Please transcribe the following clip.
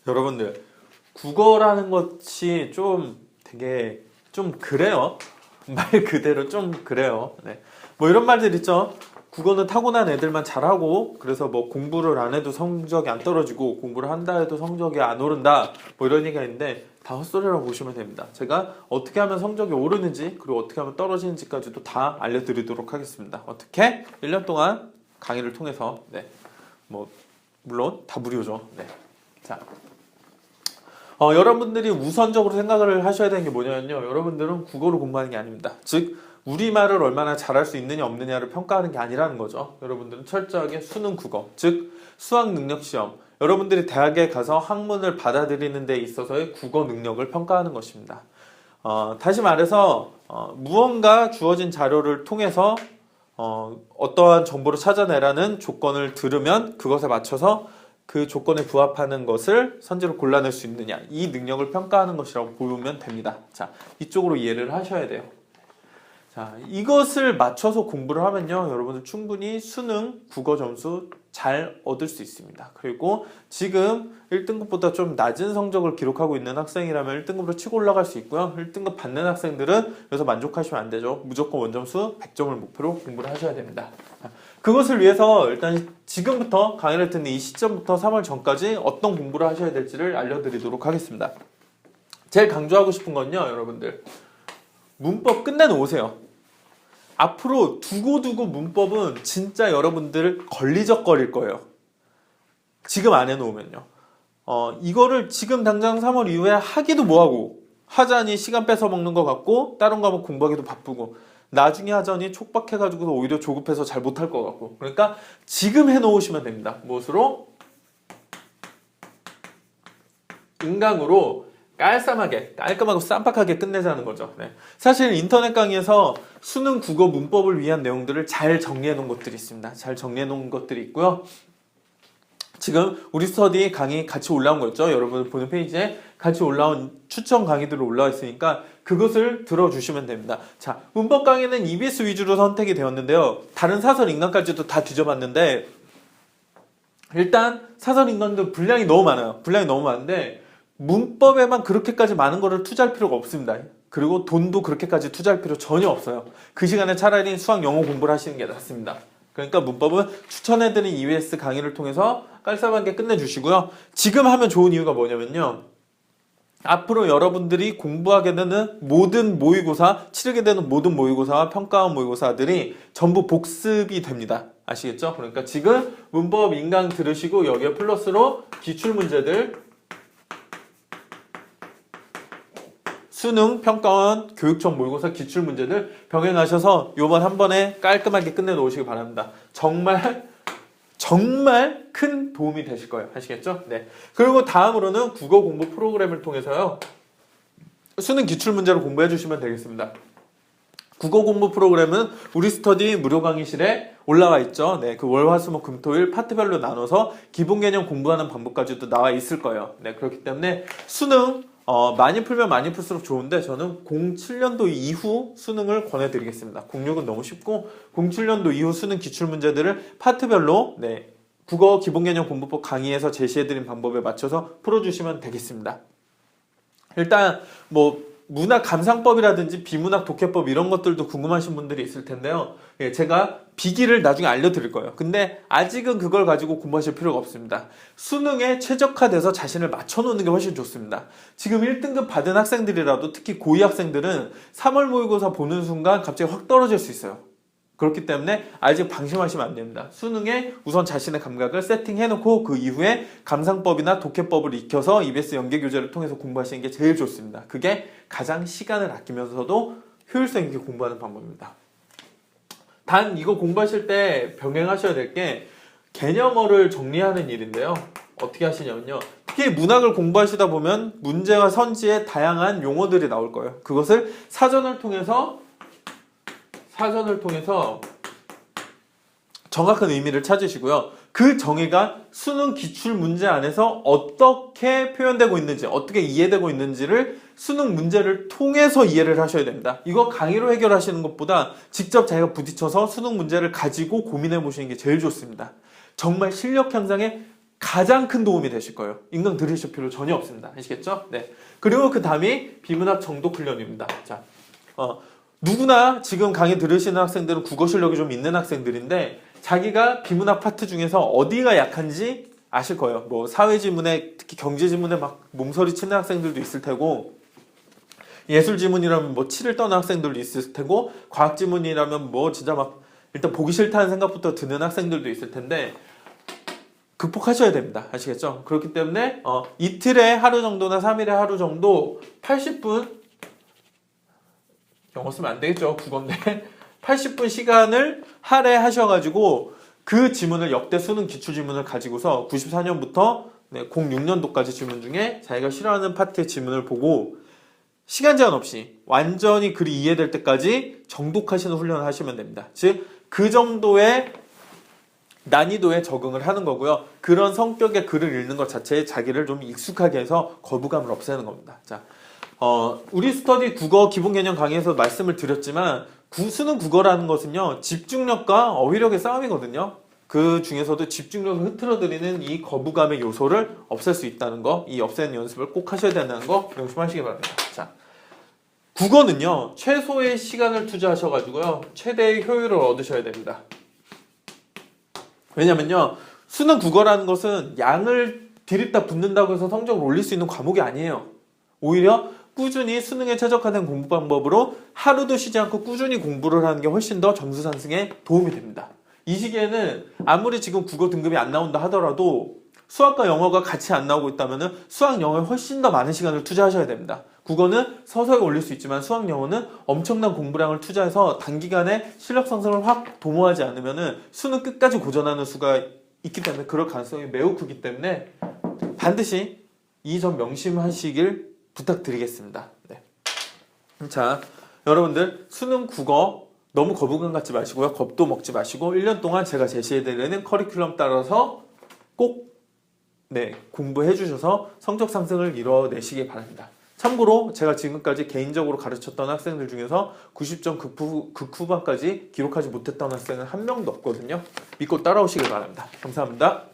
여러분들, 국어라는 것이 좀 되게 좀 그래요. 말 그대로 좀 그래요. 네. 뭐 이런 말들 있죠. 국어는 타고난 애들만 잘하고, 그래서 뭐 공부를 안 해도 성적이 안 떨어지고 공부를 한다 해도 성적이 안 오른다, 뭐 이런 얘기가 있는데 다 헛소리라고 보시면 됩니다. 제가 어떻게 하면 성적이 오르는지, 그리고 어떻게 하면 떨어지는지까지도 다 알려드리도록 하겠습니다. 어떻게? 1년 동안 강의를 통해서, 네, 뭐 물론 다 무료죠. 네. 자, 여러분들이 우선적으로 생각을 하셔야 되는 게 뭐냐면요, 여러분들은 국어를 공부하는 게 아닙니다. 즉, 우리말을 얼마나 잘할 수 있느냐 없느냐를 평가하는 게 아니라는 거죠. 여러분들은 철저하게 수능 국어, 즉 수학 능력 시험, 여러분들이 대학에 가서 학문을 받아들이는 데 있어서의 국어 능력을 평가하는 것입니다. 다시 말해서 무언가 주어진 자료를 통해서 어떠한 정보를 찾아내라는 조건을 들으면 그것에 맞춰서 그 조건에 부합하는 것을 선지로 골라낼 수 있느냐, 이 능력을 평가하는 것이라고 보면 됩니다. 자, 이쪽으로 이해를 하셔야 돼요. 자, 이것을 맞춰서 공부를 하면요, 여러분들 충분히 수능 국어 점수 잘 얻을 수 있습니다. 그리고 지금 1등급보다 좀 낮은 성적을 기록하고 있는 학생이라면 1등급으로 치고 올라갈 수 있고요. 1등급 받는 학생들은 여기서 만족하시면 안 되죠. 무조건 원점수 100점을 목표로 공부를 하셔야 됩니다. 그것을 위해서 일단 지금부터 강의를 듣는 이 시점부터 3월 전까지 어떤 공부를 하셔야 될지를 알려드리도록 하겠습니다. 제일 강조하고 싶은 건요, 여러분들, 문법 끝내놓으세요. 앞으로 두고두고 문법은 진짜 여러분들 걸리적거릴 거예요. 지금 안 해놓으면요. 이거를 지금 당장 3월 이후에 하기도 뭐하고, 하자니 시간 뺏어 먹는 것 같고, 다른 과목 공부하기도 바쁘고, 나중에 하자니 촉박해가지고 오히려 조급해서 잘 못할 것 같고. 그러니까 지금 해놓으시면 됩니다. 무엇으로? 인강으로 깔쌈하게, 깔끔하고 쌈박하게 끝내자는 거죠. 네. 사실 인터넷 강의에서 수능 국어 문법을 위한 내용들을 잘 정리해 놓은 것들이 있습니다. 잘 정리해 놓은 것들이 있고요. 지금 우리 스터디 강의 같이 올라온 거 있죠? 여러분 보는 페이지에 같이 올라온 추천 강의들로 올라와 있으니까 그것을 들어주시면 됩니다. 자, 문법 강의는 EBS 위주로 선택이 되었는데요. 다른 사설 인강까지도 다 뒤져봤는데, 일단 사설 인강도 분량이 너무 많아요. 분량이 너무 많은데 문법에만 그렇게까지 많은 거를 투자할 필요가 없습니다. 그리고 돈도 그렇게까지 투자할 필요 전혀 없어요. 그 시간에 차라리 수학 영어 공부를 하시는 게 낫습니다. 그러니까 문법은 추천해드린 EBS 강의를 통해서 깔쌈하게 끝내주시고요. 지금 하면 좋은 이유가 뭐냐면요, 앞으로 여러분들이 공부하게 되는 모든 모의고사, 치르게 되는 모든 모의고사와 평가원 모의고사들이 전부 복습이 됩니다. 아시겠죠? 그러니까 지금 문법 인강 들으시고 여기에 플러스로 기출문제들, 수능, 평가원, 교육청 모의고사 기출문제들 병행하셔서 요번 한 번에 깔끔하게 끝내놓으시기 바랍니다. 정말 큰 도움이 되실 거예요. 아시겠죠? 네. 그리고 다음으로는 국어 공부 프로그램을 통해서요, 수능 기출문제를 공부해 주시면 되겠습니다. 국어 공부 프로그램은 우리 스터디 무료 강의실에 올라와 있죠. 네, 그 월, 화, 수, 목, 금, 토일 파트별로 나눠서 기본 개념 공부하는 방법까지도 나와 있을 거예요. 네, 그렇기 때문에 수능 많이 풀면 많이 풀수록 좋은데, 저는 07년도 이후 수능을 권해드리겠습니다. 06은 너무 쉽고 07년도 이후 수능 기출문제들을 파트별로, 네, 국어 기본개념 공부법 강의에서 제시해드린 방법에 맞춰서 풀어주시면 되겠습니다. 일단 뭐 문학 감상법이라든지 비문학 독해법 이런 것들도 궁금하신 분들이 있을 텐데요. 예, 제가 비기를 나중에 알려드릴 거예요. 근데 아직은 그걸 가지고 공부하실 필요가 없습니다. 수능에 최적화돼서 자신을 맞춰놓는 게 훨씬 좋습니다. 지금 1등급 받은 학생들이라도, 특히 고2 학생들은 3월 모의고사 보는 순간 갑자기 확 떨어질 수 있어요. 그렇기 때문에 아직 방심하시면 안 됩니다. 수능에 우선 자신의 감각을 세팅해놓고 그 이후에 감상법이나 독해법을 익혀서 EBS 연계교재를 통해서 공부하시는 게 제일 좋습니다. 그게 가장 시간을 아끼면서도 효율성 있게 공부하는 방법입니다. 단 이거 공부하실 때 병행하셔야 될 게 개념어를 정리하는 일인데요. 어떻게 하시냐면요, 특히 문학을 공부하시다 보면 문제와 선지에 다양한 용어들이 나올 거예요. 그것을 사전을 통해서 정확한 의미를 찾으시고요. 그 정의가 수능 기출 문제 안에서 어떻게 표현되고 있는지, 어떻게 이해되고 있는지를 수능 문제를 통해서 이해를 하셔야 됩니다. 이거 강의로 해결하시는 것보다 직접 자기가 부딪혀서 수능 문제를 가지고 고민해 보시는 게 제일 좋습니다. 정말 실력 향상에 가장 큰 도움이 되실 거예요. 인강 들으실 필요 전혀 없습니다. 아시겠죠? 네. 그리고 그 다음이 비문학 정독 훈련입니다. 자, 누구나 지금 강의 들으시는 학생들은 국어 실력이 좀 있는 학생들인데 자기가 비문학 파트 중에서 어디가 약한지 아실 거예요. 뭐 사회 지문에 특히 경제 지문에 막 몸서리 치는 학생들도 있을 테고 예술 지문이라면 뭐 치를 떠는 학생들도 있을 테고 과학 지문이라면 뭐 진짜 막 일단 보기 싫다는 생각부터 드는 학생들도 있을 텐데 극복하셔야 됩니다. 아시겠죠? 그렇기 때문에 이틀에 하루 정도나 3일에 하루 정도 80분 영어 쓰면 안 되겠죠. 국어인데 80분 시간을 할애하셔가지고 그 지문을 역대 수능 기출지문을 가지고서 94년부터 06년도까지 지문 중에 자기가 싫어하는 파트의 지문을 보고 시간 제한 없이 완전히 글이 이해될 때까지 정독하시는 훈련을 하시면 됩니다. 즉 그 정도의 난이도에 적응을 하는 거고요. 그런 성격의 글을 읽는 것 자체에 자기를 좀 익숙하게 해서 거부감을 없애는 겁니다. 자, 우리 스터디 국어 기본 개념 강의에서 말씀을 드렸지만 수능 국어라는 것은요 집중력과 어휘력의 싸움이거든요. 그 중에서도 집중력을 흐트러뜨리는 이 거부감의 요소를 없앨 수 있다는 거, 이 없애는 연습을 꼭 하셔야 된다는 거 명심하시기 바랍니다. 자, 국어는요 최소의 시간을 투자하셔가지고요 최대의 효율을 얻으셔야 됩니다. 왜냐면요 수능 국어라는 것은 양을 디립다 붙는다고 해서 성적을 올릴 수 있는 과목이 아니에요. 오히려 꾸준히 수능에 최적화된 공부 방법으로 하루도 쉬지 않고 꾸준히 공부를 하는 게 훨씬 더 점수 상승에 도움이 됩니다. 이 시기에는 아무리 지금 국어 등급이 안 나온다 하더라도 수학과 영어가 같이 안 나오고 있다면 수학 영어에 훨씬 더 많은 시간을 투자하셔야 됩니다. 국어는 서서히 올릴 수 있지만 수학 영어는 엄청난 공부량을 투자해서 단기간에 실력 상승을 확 도모하지 않으면 수능 끝까지 고전하는 수가 있기 때문에 그럴 가능성이 매우 크기 때문에 반드시 이 점 명심하시길 부탁드리겠습니다. 네. 자, 여러분들 수능 국어 너무 거부감 갖지 마시고요. 겁도 먹지 마시고 1년 동안 제가 제시해드리는 커리큘럼 따라서 꼭 공부해 주셔서 성적 상승을 이뤄내시기 바랍니다. 참고로 제가 지금까지 개인적으로 가르쳤던 학생들 중에서 90점 극후반까지 기록하지 못했던 학생은 한 명도 없거든요. 믿고 따라오시길 바랍니다. 감사합니다.